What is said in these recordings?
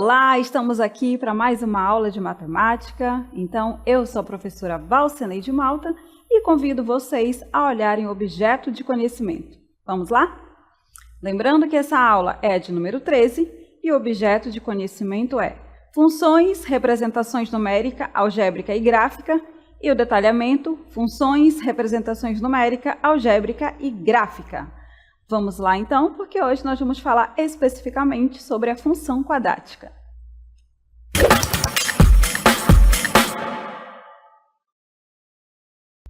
Olá! Estamos aqui para mais uma aula de matemática. Então, eu sou a professora Valceneide Malta e convido vocês a olharem o objeto de conhecimento. Vamos lá? Lembrando que essa aula é de número 13 e o objeto de conhecimento é funções, representações numérica, algébrica e gráfica, e o detalhamento, funções, representações numérica, algébrica e gráfica. Vamos lá então, porque hoje nós vamos falar especificamente sobre a função quadrática.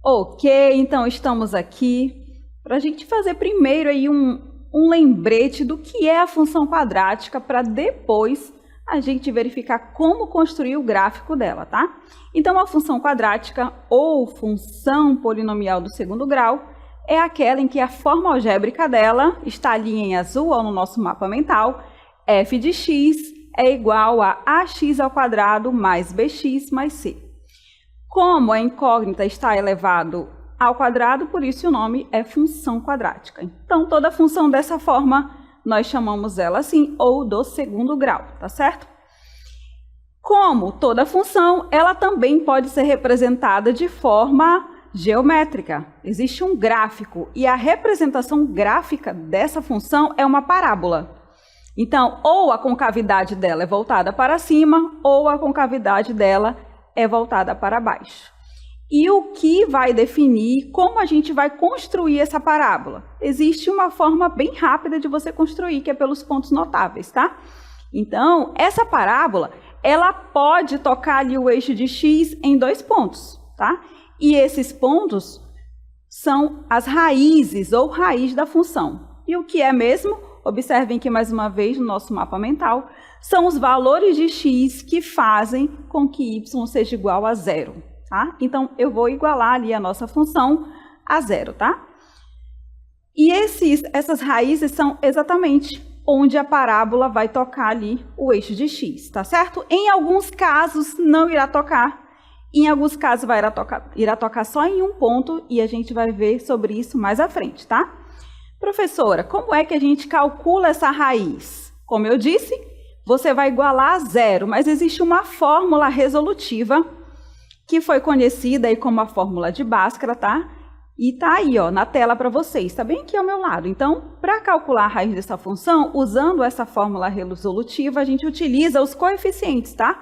Ok, então estamos aqui para a gente fazer primeiro aí um lembrete do que é a função quadrática, para depois a gente verificar como construir o gráfico dela, tá? Então, a função quadrática ou função polinomial do segundo grau é aquela em que a forma algébrica dela está ali em azul ou no nosso mapa mental. F de x é igual a ax ao quadrado mais bx mais c. Como a incógnita está elevado ao quadrado, por isso o nome é função quadrática. Então, toda função dessa forma, nós chamamos ela assim, ou do segundo grau, tá certo? Como toda função, ela também pode ser representada de forma geométrica. Existe um gráfico e a representação gráfica dessa função é uma parábola. Então, ou a concavidade dela é voltada para cima, ou a concavidade dela é voltada para baixo. E o que vai definir como a gente vai construir essa parábola? Existe uma forma bem rápida de você construir, que é pelos pontos notáveis, tá? Então, essa parábola, ela pode tocar ali o eixo de x em 2 pontos, tá? E esses pontos são as raízes ou raiz da função. E o que é mesmo? Observem que, mais uma vez, no nosso mapa mental, são os valores de x que fazem com que y seja igual a 0. Tá? Então, eu vou igualar ali a nossa função a 0, tá? E essas raízes são exatamente onde a parábola vai tocar ali o eixo de x, tá certo? Em alguns casos, não irá tocar. Em alguns casos, irá tocar só em um ponto e a gente vai ver sobre isso mais à frente, tá? Professora, como é que a gente calcula essa raiz? Como eu disse, você vai igualar a 0, mas existe uma fórmula resolutiva que foi conhecida aí como a fórmula de Bhaskara, tá? E tá aí, ó, na tela para vocês, tá bem aqui ao meu lado. Então, para calcular a raiz dessa função, usando essa fórmula resolutiva, a gente utiliza os coeficientes, tá?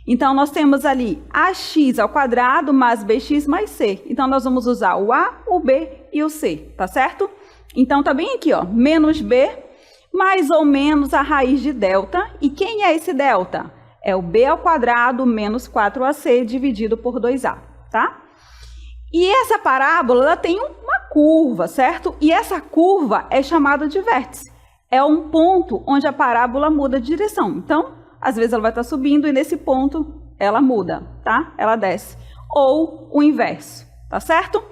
Então, nós temos ali ax ao quadrado mais bx mais c. Então, nós vamos usar o a, o b e o c, tá certo? Então, tá bem aqui, ó, menos b, mais ou menos a raiz de delta. E quem é esse delta? É o b ao quadrado menos 4ac dividido por 2a, tá? E essa parábola, ela tem uma curva, certo? E essa curva é chamada de vértice. É um ponto onde a parábola muda de direção. Então, às vezes ela vai estar subindo e nesse ponto ela muda, tá? Ela desce. Ou o inverso, tá certo?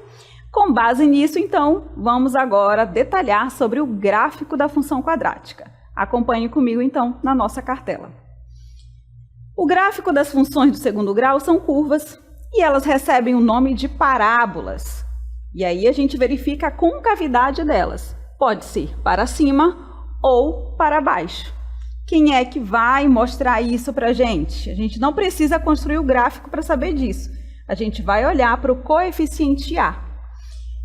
Com base nisso, então, vamos agora detalhar sobre o gráfico da função quadrática. Acompanhe comigo, então, na nossa cartela. O gráfico das funções do segundo grau são curvas e elas recebem o nome de parábolas. E aí a gente verifica a concavidade delas. Pode ser para cima ou para baixo. Quem é que vai mostrar isso para a gente? A gente não precisa construir o gráfico para saber disso. A gente vai olhar para o coeficiente A.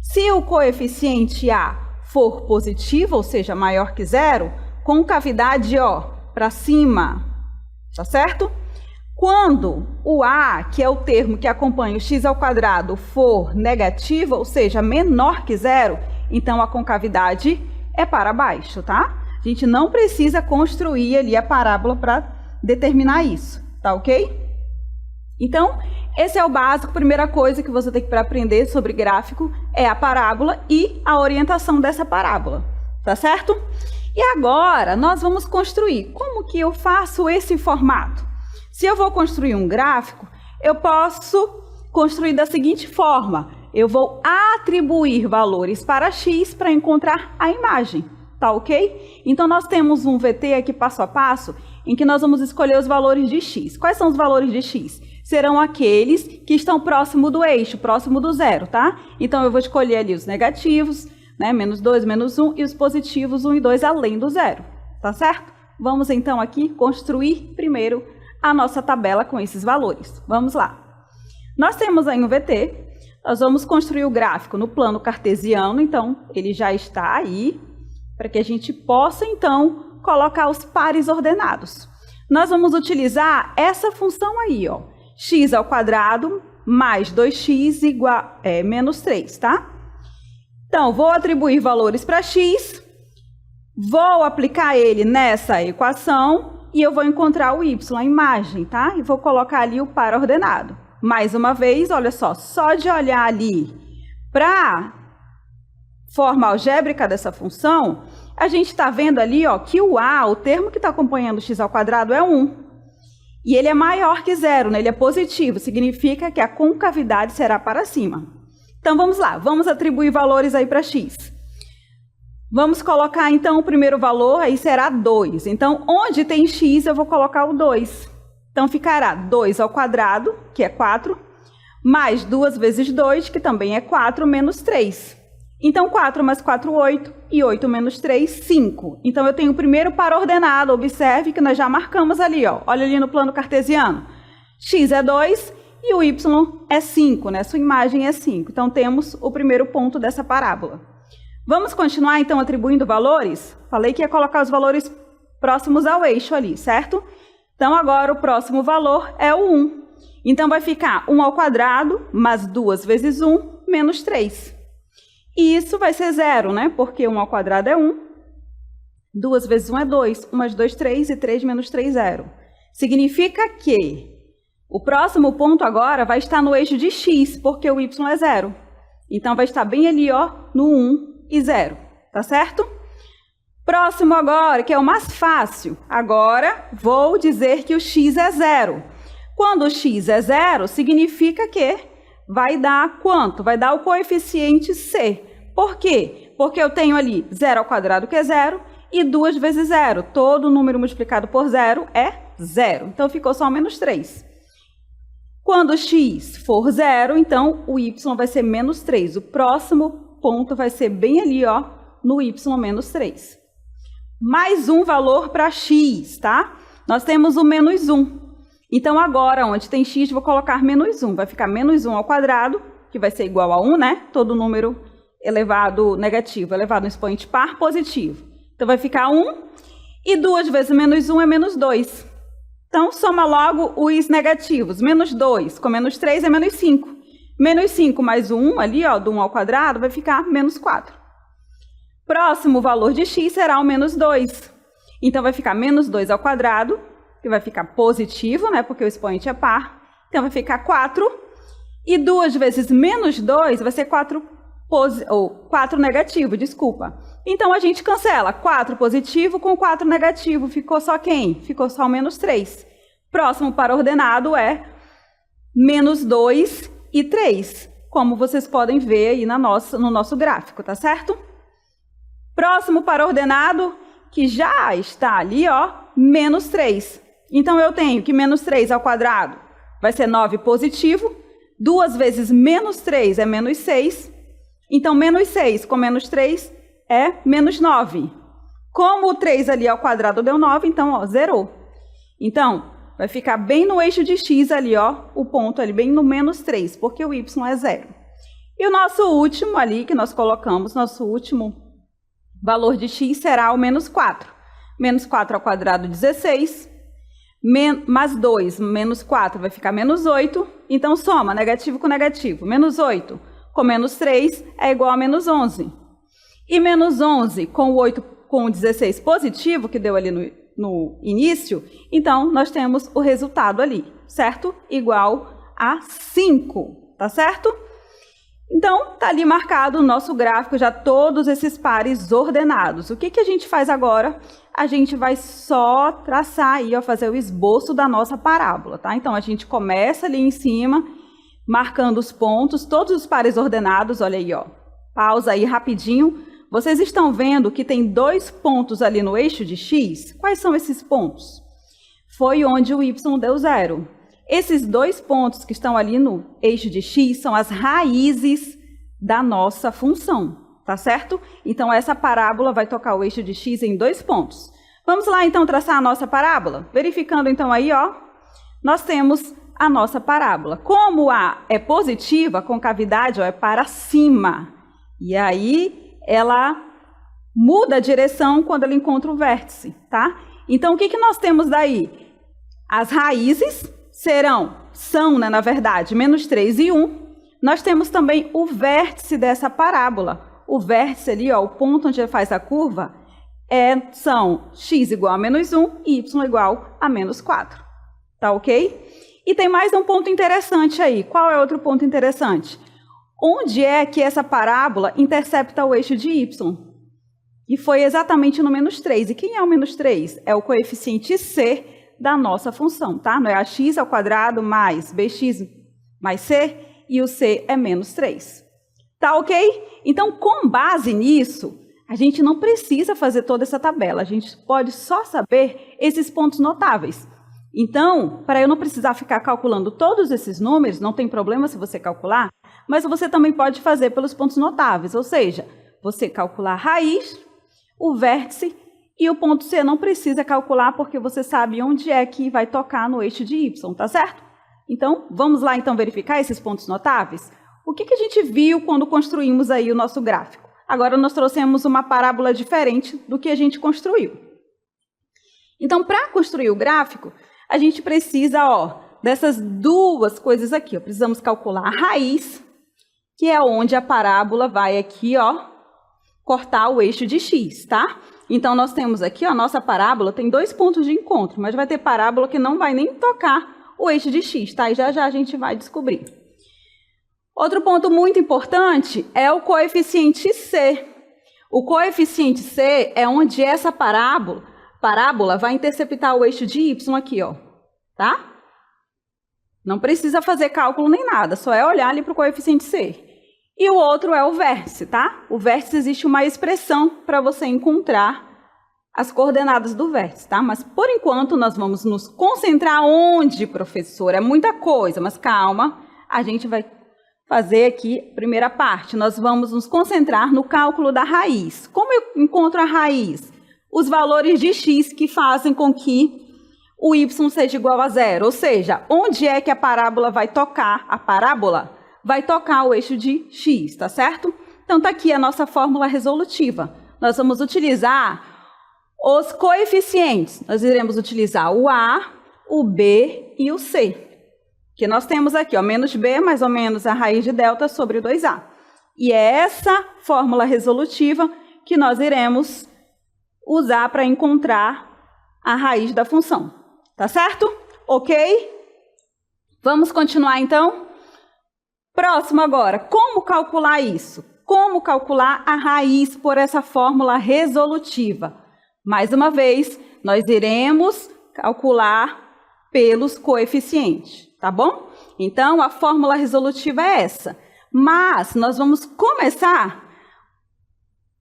Se o coeficiente A for positivo, ou seja, maior que 0, concavidade, ó, para cima, tá certo? Quando o A, que é o termo que acompanha o x ao quadrado, for negativo, ou seja, menor que 0, então a concavidade é para baixo, tá? A gente não precisa construir ali a parábola para determinar isso, tá ok? Então, esse é o básico. Primeira coisa que você tem que aprender sobre gráfico é a parábola e a orientação dessa parábola, tá certo? E agora, nós vamos construir. Como que eu faço esse formato? Se eu vou construir um gráfico, eu posso construir da seguinte forma. Eu vou atribuir valores para x para encontrar a imagem. Tá ok? Então, nós temos um VT aqui passo a passo, em que nós vamos escolher os valores de x. Quais são os valores de x? Serão aqueles que estão próximo do eixo, próximo do 0, tá? Então, eu vou escolher ali os negativos, né? -2, -1, e os positivos 1 e 2 além do 0, tá certo? Vamos então aqui construir primeiro a nossa tabela com esses valores. Vamos lá. Nós temos aí um VT, nós vamos construir o gráfico no plano cartesiano, então ele já está aí, para que a gente possa então colocar os pares ordenados. Nós vamos utilizar essa função aí, ó, x ao quadrado mais 2x igual, menos 3, tá? Então, vou atribuir valores para x, vou aplicar ele nessa equação e eu vou encontrar o y, a imagem, tá? E vou colocar ali o par ordenado. Mais uma vez, olha só de olhar ali para forma algébrica dessa função, a gente está vendo ali, ó, que o a, o termo que está acompanhando o x ao quadrado é 1. E ele é maior que 0, né? Ele é positivo, significa que a concavidade será para cima. Então, vamos lá, vamos atribuir valores aí para x. Vamos colocar, então, o primeiro valor, aí será 2. Então, onde tem x, eu vou colocar o 2. Então, ficará 2 ao quadrado, que é 4, mais 2 vezes 2, que também é 4, menos 3. Então, 4 mais 4, 8, e 8 menos 3, 5. Então, eu tenho o primeiro par ordenado, observe que nós já marcamos ali, ó. Olha ali no plano cartesiano. X é 2 e o y é 5, né? Sua imagem é 5. Então, temos o primeiro ponto dessa parábola. Vamos continuar, então, atribuindo valores? Falei que ia colocar os valores próximos ao eixo ali, certo? Então, agora o próximo valor é o 1. Então, vai ficar 1 ao quadrado, mais 2 vezes 1, menos 3. E isso vai ser 0, né? Porque 1 ao quadrado é 1, 2 vezes 1 é 2, 1 mais 2, 3, e 3 menos 3, 0. Significa que o próximo ponto agora vai estar no eixo de x, porque o y é 0. Então, vai estar bem ali, ó, no 1 e 0, tá certo? Próximo agora, que é o mais fácil. Agora, vou dizer que o x é 0. Quando o x é 0, significa que vai dar quanto? Vai dar o coeficiente c. Por quê? Porque eu tenho ali 0 ao quadrado, que é 0, e 2 vezes 0. Todo número multiplicado por 0 é 0. Então, ficou só menos 3. Quando x for 0, então, o y vai ser menos 3. O próximo ponto vai ser bem ali, ó, no y menos 3. Mais um valor para x, tá? Nós temos o menos 1. Então, agora, onde tem x, vou colocar menos 1. Vai ficar menos 1 ao quadrado, que vai ser igual a 1, né? Todo número elevado negativo, elevado no expoente par positivo. Então, vai ficar 1. E 2 vezes menos 1 é menos 2. Então, soma logo os negativos. Menos 2 com menos 3 é menos 5. Menos 5 mais o 1 ali, ó, do 1 ao quadrado, vai ficar menos 4. Próximo valor de x será o menos 2. Então, vai ficar menos 2 ao quadrado, que vai ficar positivo, né, porque o expoente é par. Então, vai ficar 4. E 2 vezes menos 2 vai ser 4 negativo, desculpa. Então, a gente cancela 4 positivo com 4 negativo. Ficou só quem? Ficou só o menos 3. Próximo par ordenado é menos 2 e 3, como vocês podem ver aí no nosso gráfico, tá certo? Próximo par ordenado, que já está ali, ó, menos 3. Então, eu tenho que menos 3 ao quadrado vai ser 9 positivo. 2 vezes menos 3 é menos 6. Então, menos 6 com menos 3 é menos 9. Como o 3 ali ao quadrado deu 9, então, ó, zerou. Então, vai ficar bem no eixo de x ali, ó, o ponto ali, bem no menos 3, porque o y é 0. E o nosso último ali, que nós colocamos, nosso último valor de x será o menos 4. Menos 4 ao quadrado, 16. Mais 2, menos 4, vai ficar menos 8. Então, soma negativo com negativo. Menos 8 com menos 3 é igual a menos 11. E menos 11 com o 8 com o 16 positivo, que deu ali no início, então, nós temos o resultado ali, certo? Igual a 5, tá certo? Então, tá ali marcado o nosso gráfico, já todos esses pares ordenados. O que que a gente faz agora? A gente vai só traçar aí, ó, fazer o esboço da nossa parábola, tá? Então, a gente começa ali em cima, marcando os pontos, todos os pares ordenados, olha aí, ó. Pausa aí rapidinho. Vocês estão vendo que tem 2 pontos ali no eixo de x? Quais são esses pontos? Foi onde o y deu 0. Esses 2 pontos que estão ali no eixo de x são as raízes da nossa função, tá certo? Então, essa parábola vai tocar o eixo de x em 2 pontos. Vamos lá, então, traçar a nossa parábola? Verificando, então, aí, ó, nós temos a nossa parábola. Como A é positiva, a concavidade, ó, é para cima. E aí, ela muda a direção quando ela encontra o vértice, tá? Então, o que nós temos daí? As raízes são, né, na verdade, menos 3 e 1. Nós temos também o vértice dessa parábola. O vértice ali, ó, o ponto onde faz a curva, são x igual a menos 1 e y igual a menos 4. Tá ok? E tem mais um ponto interessante aí. Qual é outro ponto interessante? Onde é que essa parábola intercepta o eixo de y? E foi exatamente no menos 3. E quem é o menos 3? É o coeficiente c da nossa função, tá? Não é ax ao quadrado mais bx mais c, e o c é menos 3. Tá ok? Então, com base nisso, a gente não precisa fazer toda essa tabela, a gente pode só saber esses pontos notáveis. Então, para eu não precisar ficar calculando todos esses números, não tem problema se você calcular, mas você também pode fazer pelos pontos notáveis, ou seja, você calcular a raiz, o vértice e o ponto C não precisa calcular porque você sabe onde é que vai tocar no eixo de Y, tá certo? Então, vamos lá então verificar esses pontos notáveis? O que a gente viu quando construímos aí o nosso gráfico? Agora nós trouxemos uma parábola diferente do que a gente construiu. Então, para construir o gráfico, a gente precisa, ó, dessas duas coisas aqui. Ó. Precisamos calcular a raiz, que é onde a parábola vai aqui, ó, cortar o eixo de x, tá? Então, nós temos aqui, ó, a nossa parábola tem 2 pontos de encontro, mas vai ter parábola que não vai nem tocar o eixo de x, tá? E já já a gente vai descobrir. Outro ponto muito importante é o coeficiente c. O coeficiente c é onde essa parábola vai interceptar o eixo de y aqui, ó, tá? Não precisa fazer cálculo nem nada, só é olhar ali para o coeficiente c. E o outro é o vértice, tá? O vértice existe uma expressão para você encontrar as coordenadas do vértice, tá? Mas, por enquanto, nós vamos nos concentrar onde, professor? É muita coisa, mas calma, a gente vai fazer aqui a primeira parte. Nós vamos nos concentrar no cálculo da raiz. Como eu encontro a raiz? Os valores de x que fazem com que o y seja igual a 0, ou seja, onde é que a parábola vai tocar? A parábola vai tocar o eixo de x, tá certo? Então, tá aqui a nossa fórmula resolutiva. Nós vamos utilizar os coeficientes. Nós iremos utilizar o a, o b e o c. Que nós temos aqui, ó, menos b, mais ou menos a raiz de delta sobre o 2a. E é essa fórmula resolutiva que nós iremos usar para encontrar a raiz da função. Tá certo? Ok? Vamos continuar, então? Próximo agora, como calcular isso? Como calcular a raiz por essa fórmula resolutiva? Mais uma vez, nós iremos calcular pelos coeficientes, tá bom? Então, a fórmula resolutiva é essa. Mas nós vamos começar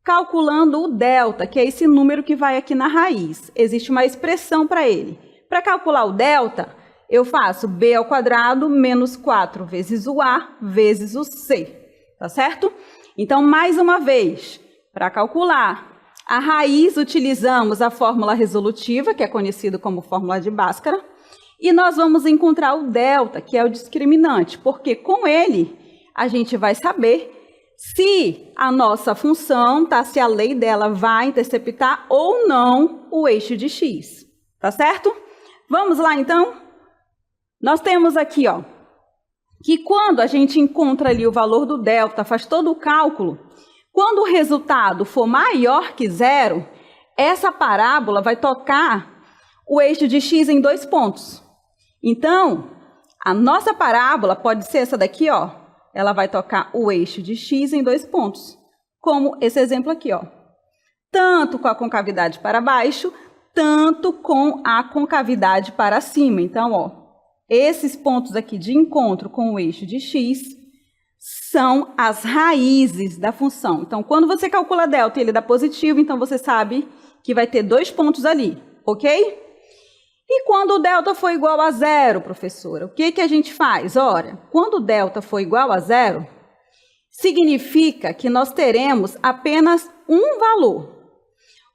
calculando o delta, que é esse número que vai aqui na raiz. Existe uma expressão para ele. Para calcular o delta, eu faço b ao quadrado menos 4 vezes o a vezes o c, tá certo? Então, mais uma vez, para calcular a raiz, utilizamos a fórmula resolutiva, que é conhecida como fórmula de Bhaskara, e nós vamos encontrar o delta, que é o discriminante, porque com ele a gente vai saber se a nossa função, tá, se a lei dela vai interceptar ou não o eixo de x, tá certo? Vamos lá, então? Nós temos aqui, ó, que quando a gente encontra ali o valor do delta, faz todo o cálculo, quando o resultado for maior que 0, essa parábola vai tocar o eixo de x em 2 pontos. Então, a nossa parábola pode ser essa daqui, ó, ela vai tocar o eixo de x em 2 pontos, como esse exemplo aqui, ó. Tanto com a concavidade para baixo, tanto com a concavidade para cima. Então, ó, esses pontos aqui de encontro com o eixo de x são as raízes da função. Então, quando você calcula delta e ele dá positivo, então você sabe que vai ter 2 pontos ali, ok? E quando o delta for igual a 0, professora, o que a gente faz? Ora, quando o delta for igual a 0, significa que nós teremos apenas um valor.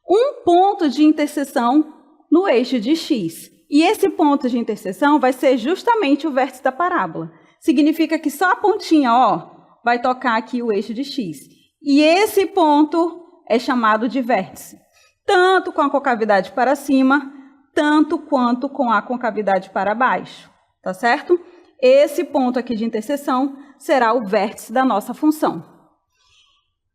um ponto de interseção no eixo de x. E esse ponto de interseção vai ser justamente o vértice da parábola. Significa que só a pontinha, ó, vai tocar aqui o eixo de x. E esse ponto é chamado de vértice, tanto com a concavidade para cima, tanto quanto com a concavidade para baixo, tá certo? Esse ponto aqui de interseção será o vértice da nossa função.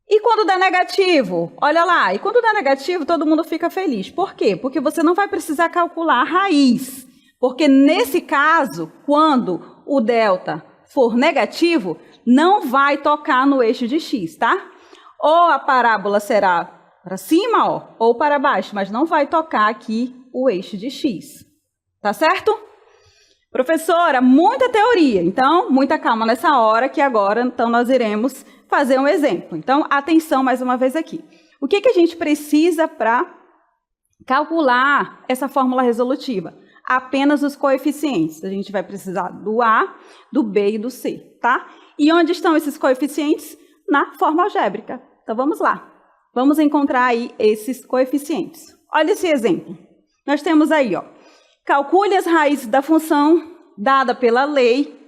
E quando dá negativo? Olha lá, e quando dá negativo, todo mundo fica feliz. Por quê? Porque você não vai precisar calcular a raiz. Porque nesse caso, quando o delta for negativo, não vai tocar no eixo de x, tá? Ou a parábola será para cima, ó, ou para baixo, mas não vai tocar aqui o eixo de x. Tá certo? Professora, muita teoria, então muita calma nessa hora, que agora então nós iremos fazer um exemplo. Então, atenção mais uma vez aqui. O que a gente precisa para calcular essa fórmula resolutiva? Apenas os coeficientes. A gente vai precisar do A, do B e do C, tá? E onde estão esses coeficientes? Na forma algébrica. Então, vamos lá. Vamos encontrar aí esses coeficientes. Olha esse exemplo. Nós temos aí, ó, calcule as raízes da função dada pela lei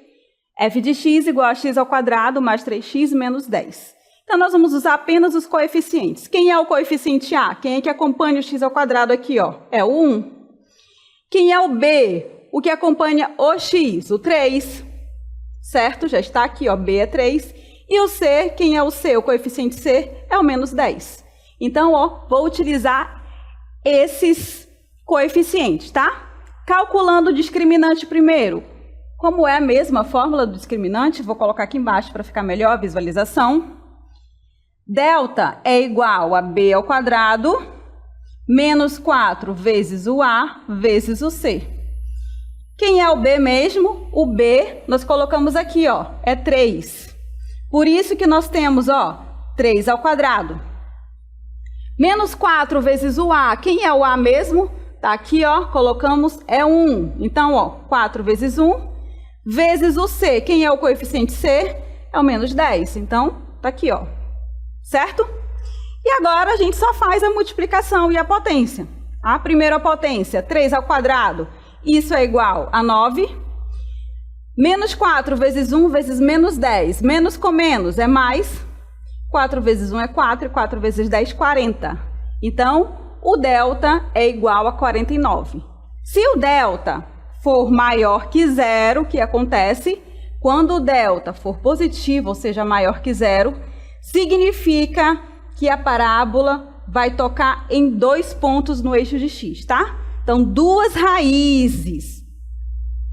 f de x igual a x ao quadrado mais 3x menos 10. Então, nós vamos usar apenas os coeficientes. Quem é o coeficiente A? Quem é que acompanha o x ao quadrado aqui, ó? É o 1. Quem é o B? O que acompanha o x? O 3. Certo? Já está aqui, ó, B é 3. E o C, quem é o C? O coeficiente C é o menos 10. Então, ó, vou utilizar esses coeficientes, tá? Calculando o discriminante primeiro. Como é a mesma fórmula do discriminante, vou colocar aqui embaixo para ficar melhor a visualização. Delta é igual a b ao quadrado menos 4 vezes o A vezes o C. Quem é o B mesmo? O B nós colocamos aqui, ó, é 3. Por isso que nós temos, ó, 3 ao quadrado. Menos 4 vezes o A. Quem é o A mesmo? Tá aqui, ó, colocamos, é 1. Então, ó, 4 vezes 1 vezes o C. Quem é o coeficiente C? É o menos 10. Então, tá aqui, ó. Certo? E agora a gente só faz a multiplicação e a potência. A primeira potência, 3 ao quadrado, isso é igual a 9. Menos 4 vezes 1 vezes menos 10. Menos com menos é mais. 4 vezes 1 é 4 e 4 vezes 10, 40. Então, o delta é igual a 49. Se o delta for maior que zero, o que acontece? Quando o delta for positivo, ou seja, maior que zero, significa que a parábola vai tocar em 2 pontos no eixo de x, tá? Então, 2 raízes,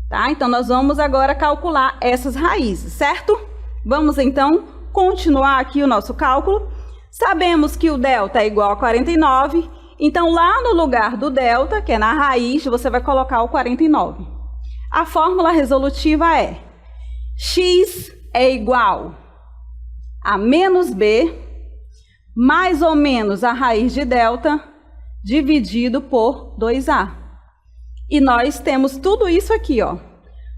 tá? Então, nós vamos agora calcular essas raízes, certo? Vamos, então, continuar aqui o nosso cálculo. Sabemos que o delta é igual a 49, então, lá no lugar do delta, que é na raiz, você vai colocar o 49. A fórmula resolutiva é x é igual a menos b, mais ou menos a raiz de delta, dividido por 2a. E nós temos tudo isso aqui, ó.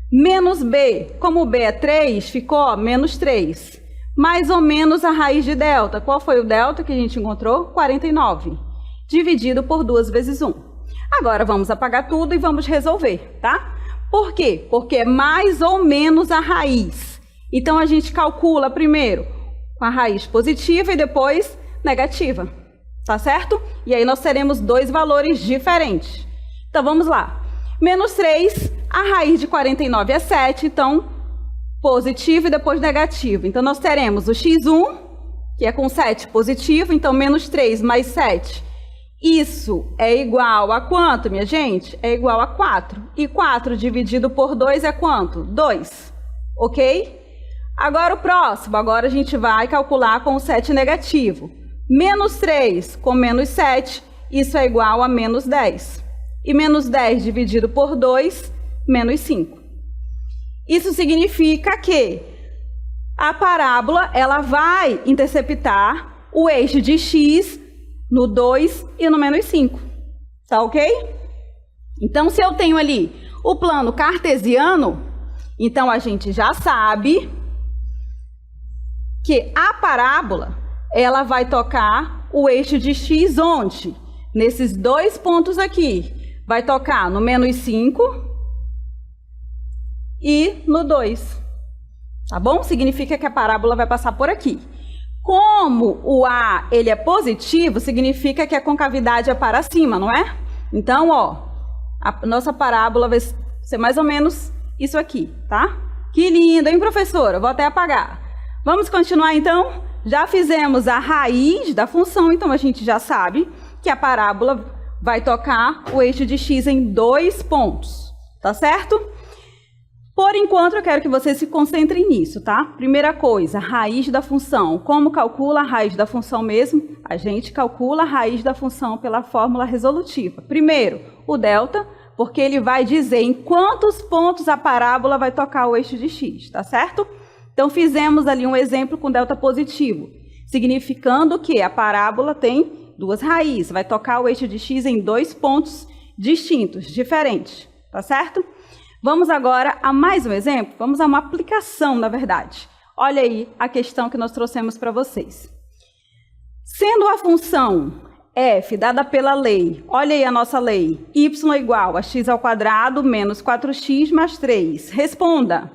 Menos b, como o b é 3, ficou, ó, menos 3. Mais ou menos a raiz de delta. Qual foi o delta que a gente encontrou? 49. Dividido por 2 vezes 1. Agora, vamos apagar tudo e vamos resolver, tá? Por quê? Porque é mais ou menos a raiz. Então, a gente calcula primeiro com a raiz positiva e depois negativa, tá certo? E aí, nós teremos 2 valores diferentes. Então, vamos lá. Menos 3, a raiz de 49 é 7, então, positivo e depois negativo. Então, nós teremos o x1, que é com 7 positivo, então, menos 3 mais 7. Isso é igual a quanto, minha gente? É igual a 4. E 4 dividido por 2 é quanto? 2. Ok? Agora o próximo. Agora a gente vai calcular com o 7 negativo. Menos 3 com menos 7, isso é igual a menos 10. E menos 10 dividido por 2, menos 5. Isso significa que a parábola ela vai interceptar o eixo de x no 2 e no menos 5, tá ok? Então, se eu tenho ali o plano cartesiano, então a gente já sabe que a parábola, ela vai tocar o eixo de x onde? nesses dois pontos aqui, vai tocar no menos 5 e no 2. Tá bom? Significa que a parábola vai passar por aqui. Como o A ele é positivo, significa que a concavidade é para cima, não é? Então, ó, a nossa parábola vai ser mais ou menos isso aqui, tá? Que lindo, hein, professora? Vou até apagar. Vamos continuar, então? Já fizemos a raiz da função, então a gente já sabe que a parábola vai tocar o eixo de x em 2 pontos, tá certo? Por enquanto, eu quero que você se concentre nisso, tá? Primeira coisa, raiz da função. Como calcula a raiz da função mesmo? A gente calcula a raiz da função pela fórmula resolutiva. Primeiro, o delta, porque ele vai dizer em quantos pontos a parábola vai tocar o eixo de x, tá certo? Então, fizemos ali um exemplo com delta positivo, significando que a parábola tem 2 raízes, vai tocar o eixo de x em 2 pontos distintos, diferentes, tá certo? Vamos agora a mais um exemplo, vamos a uma aplicação, na verdade. Olha aí a questão que nós trouxemos para vocês. Sendo a função f dada pela lei, olha aí a nossa lei, y igual a x² menos 4x mais 3. Responda,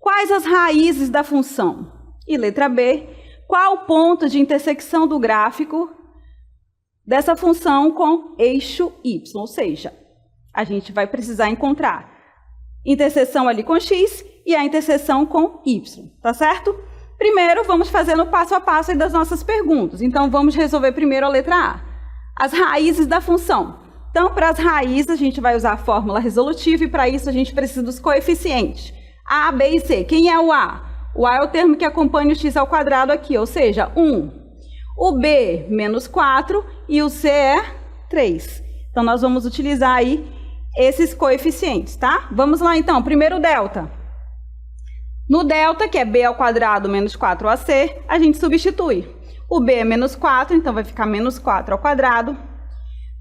quais as raízes da função? E letra B, qual o ponto de intersecção do gráfico dessa função com eixo y? Ou seja, a gente vai precisar encontrar interseção ali com x e a interseção com y, tá certo? Primeiro, vamos fazer no passo a passo aí das nossas perguntas. Então, vamos resolver primeiro a letra A. As raízes da função. Então, para as raízes, a gente vai usar a fórmula resolutiva e para isso a gente precisa dos coeficientes. A, B e C. Quem é o A? O A é o termo que acompanha o x² aqui, ou seja, 1. O B, menos 4 e o C é 3. Então, nós vamos utilizar aí esses coeficientes, tá? Vamos lá, então. Primeiro, delta. No delta, que é b² menos 4ac, a gente substitui. O b é menos 4, então vai ficar menos 4².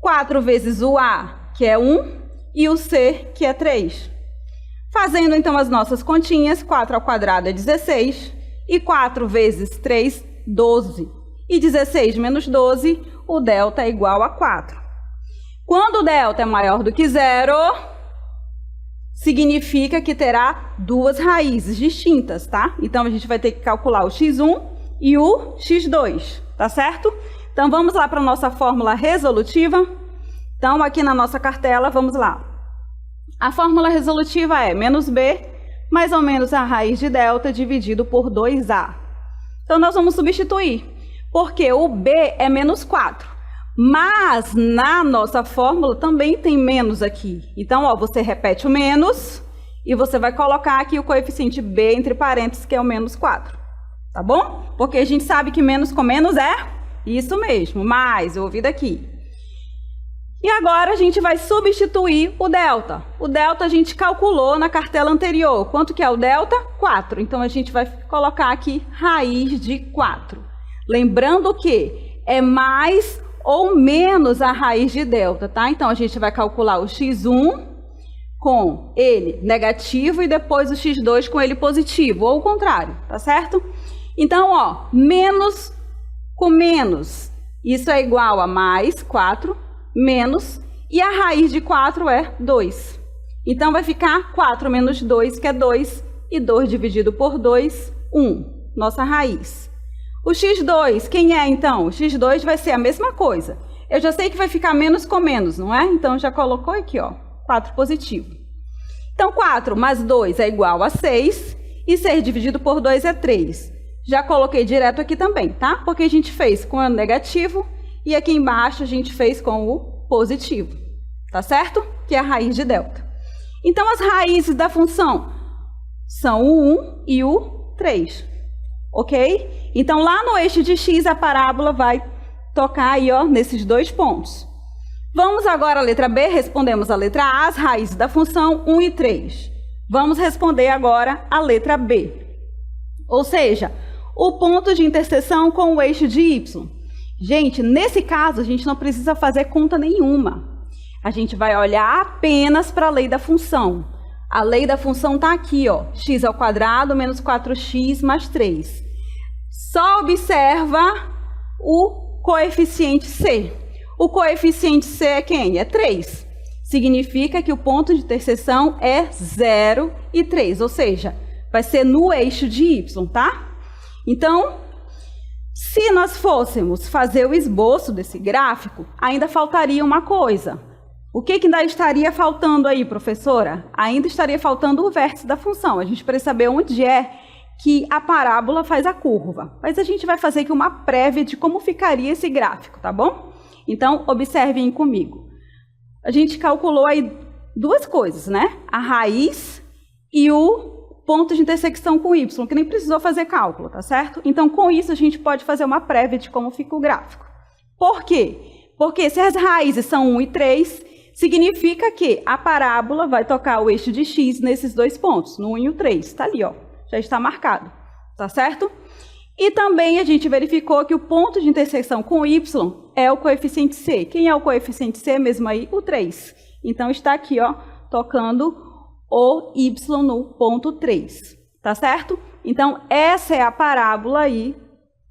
4 vezes o a, que é 1, e o c, que é 3. Fazendo, então, as nossas continhas, 4² é 16, e 4 vezes 3, 12. E 16 menos 12, o delta é igual a 4. Quando o delta é maior do que 0, significa que terá 2 raízes distintas, tá? Então, a gente vai ter que calcular o x1 e o x2, tá certo? Então, vamos lá para a nossa fórmula resolutiva. Então, aqui na nossa cartela, vamos lá. A fórmula resolutiva é menos b, mais ou menos a raiz de delta, dividido por 2a. Então, nós vamos substituir, porque o b é menos 4. Mas, na nossa fórmula, também tem menos aqui. Então, ó, você repete o menos e você vai colocar aqui o coeficiente b entre parênteses, que é o menos 4. Tá bom? Porque a gente sabe que menos com menos é isso mesmo, mais, eu ouvi daqui. E agora a gente vai substituir o delta. O delta a gente calculou na cartela anterior. Quanto que é o delta? 4. Então, a gente vai colocar aqui raiz de 4. Lembrando que é mais ou menos a raiz de delta, tá? Então, a gente vai calcular o x1 com ele negativo e depois o x2 com ele positivo, ou o contrário, tá certo? Então, ó, menos com menos, isso é igual a mais 4, menos, e a raiz de 4 é 2. Então, vai ficar 4 menos 2, que é 2, e 2 dividido por 2, 1, nossa raiz. O x2, quem é então? O x2 vai ser a mesma coisa. Eu já sei que vai ficar menos com menos, não é? Então, já colocou aqui, ó, 4 positivo. Então, 4 mais 2 é igual a 6, e 6 dividido por 2 é 3. Já coloquei direto aqui também, tá? Porque a gente fez com o negativo, e aqui embaixo a gente fez com o positivo, tá certo? Que é a raiz de delta. Então, as raízes da função são o 1 e o 3. Ok? Então, lá no eixo de x, a parábola vai tocar aí, ó, nesses 2 pontos. Vamos agora à letra B, respondemos a letra A, as raízes da função 1 e 3. Vamos responder agora a letra B. Ou seja, o ponto de interseção com o eixo de y. Gente, nesse caso, a gente não precisa fazer conta nenhuma. A gente vai olhar apenas para a lei da função. A lei da função está aqui, ó, x² menos 4x mais 3. Só observa o coeficiente c. O coeficiente C é quem? É 3. Significa que o ponto de interseção é 0 e 3, ou seja, vai ser no eixo de y, tá? Então, se nós fôssemos fazer o esboço desse gráfico, ainda faltaria uma coisa. O que ainda estaria faltando aí, professora? Ainda estaria faltando o vértice da função. A gente precisa saber onde é que a parábola faz a curva. Mas a gente vai fazer aqui uma prévia de como ficaria esse gráfico, tá bom? Então, observem comigo. A gente calculou aí duas coisas, né? A raiz e o ponto de intersecção com y, que nem precisou fazer cálculo, tá certo? Então, com isso, a gente pode fazer uma prévia de como fica o gráfico. Por quê? Porque se as raízes são 1 e 3, significa que a parábola vai tocar o eixo de x nesses dois pontos, no 1 e o 3. Está ali, ó, já está marcado, tá certo? E também a gente verificou que o ponto de interseção com y é o coeficiente c. Quem é o coeficiente c mesmo aí? O 3. Então, está aqui, ó, tocando o y no ponto 3, tá certo? Então, essa é a parábola aí,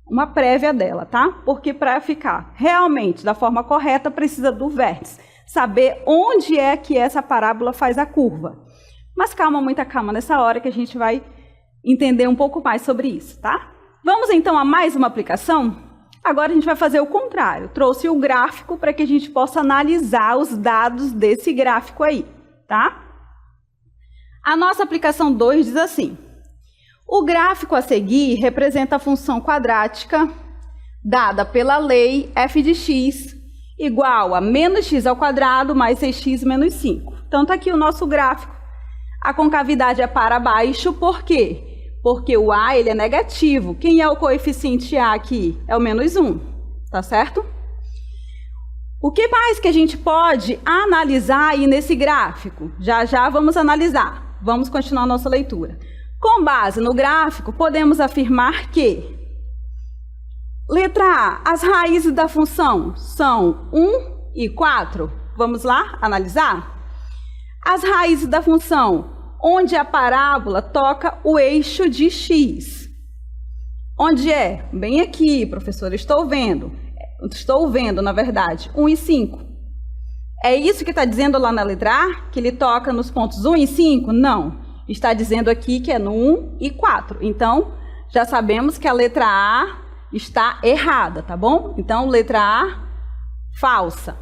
uma prévia dela, tá? Porque para ficar realmente da forma correta, precisa do vértice. Saber onde é que essa parábola faz a curva. Mas calma, muita calma nessa hora que a gente vai entender um pouco mais sobre isso, tá? Vamos então a mais uma aplicação? Agora a gente vai fazer o contrário. Trouxe o gráfico para que a gente possa analisar os dados desse gráfico aí, tá? A nossa aplicação 2 diz assim: o gráfico a seguir representa a função quadrática dada pela lei f de x igual a menos x ao quadrado mais 6x menos 5. Então, está aqui o nosso gráfico. A concavidade é para baixo, por quê? Porque o a ele é negativo. Quem é o coeficiente a aqui? É o menos 1, tá certo? O que mais que a gente pode analisar aí nesse gráfico? Já já vamos analisar. Vamos continuar a nossa leitura. Com base no gráfico, podemos afirmar que letra A, as raízes da função são 1 e 4. Vamos lá analisar? As raízes da função, onde a parábola toca o eixo de x. Onde é? Bem aqui, professora, estou vendo, na verdade, 1 e 5. É isso que está dizendo lá na letra A? Que ele toca nos pontos 1 e 5? Não. Está dizendo aqui que é no 1 e 4. Então, já sabemos que a letra A está errada, tá bom? Então, letra A, falsa.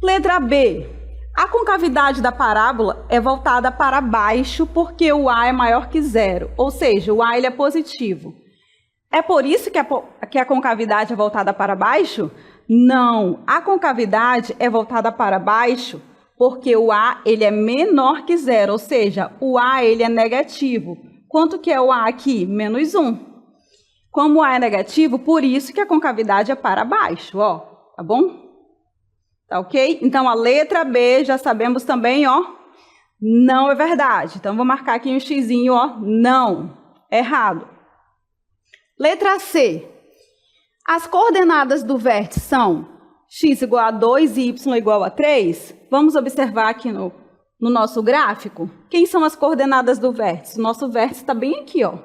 Letra B, a concavidade da parábola é voltada para baixo porque o A é maior que 0, ou seja, o A ele é positivo. É por isso que a concavidade é voltada para baixo? Não, a concavidade é voltada para baixo porque o A ele é menor que 0, ou seja, o A ele é negativo. Quanto que é o A aqui? Menos 1. Como o A é negativo, por isso que a concavidade é para baixo, ó, tá bom? Tá ok? Então, a letra B, já sabemos também, ó, não é verdade. Então, vou marcar aqui um xizinho, ó, não, errado. Letra C, as coordenadas do vértice são x igual a 2 e y igual a 3. Vamos observar aqui no nosso gráfico. Quem são as coordenadas do vértice? O nosso vértice está bem aqui, ó.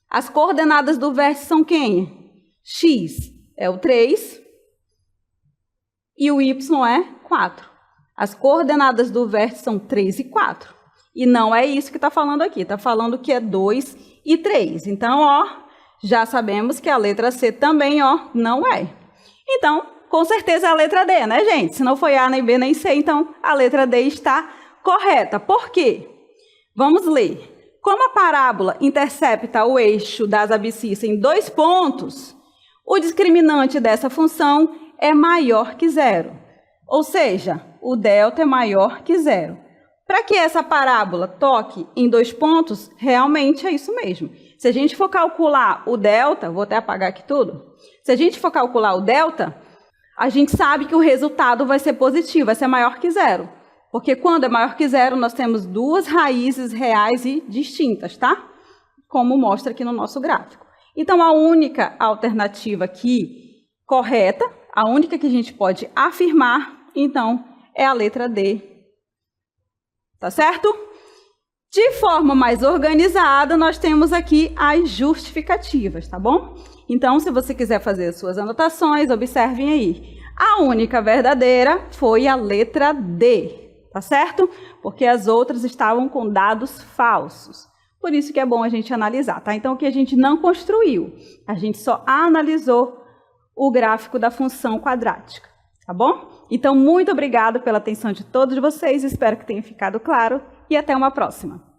As coordenadas do vértice são quem? X é o 3 e o y é 4. As coordenadas do vértice são 3 e 4. E não é isso que está falando aqui. Está falando que é 2 e 3. Então, ó, já sabemos que a letra C também, ó, não é. Então, com certeza é a letra D, né, gente? Se não foi A, nem B, nem C, então a letra D está correta. Por quê? Vamos ler. Como a parábola intercepta o eixo das abscissas em 2 pontos, o discriminante dessa função é maior que 0. Ou seja, o delta é maior que 0. Para que essa parábola toque em 2 pontos, realmente é isso mesmo. Se a gente for calcular o delta, vou até apagar aqui tudo. Se a gente for calcular o delta, a gente sabe que o resultado vai ser positivo, vai ser maior que 0. Porque quando é maior que 0, nós temos duas raízes reais e distintas, tá? Como mostra aqui no nosso gráfico. Então, a única alternativa aqui correta, a única que a gente pode afirmar, então, é a letra D. Tá certo? De forma mais organizada, nós temos aqui as justificativas, tá bom? Então, se você quiser fazer as suas anotações, observem aí. A única verdadeira foi a letra D, tá certo? Porque as outras estavam com dados falsos. Por isso que é bom a gente analisar, tá? Então, o que a gente não construiu, a gente só analisou o gráfico da função quadrática, tá bom? Então, muito obrigada pela atenção de todos vocês, espero que tenha ficado claro e até uma próxima.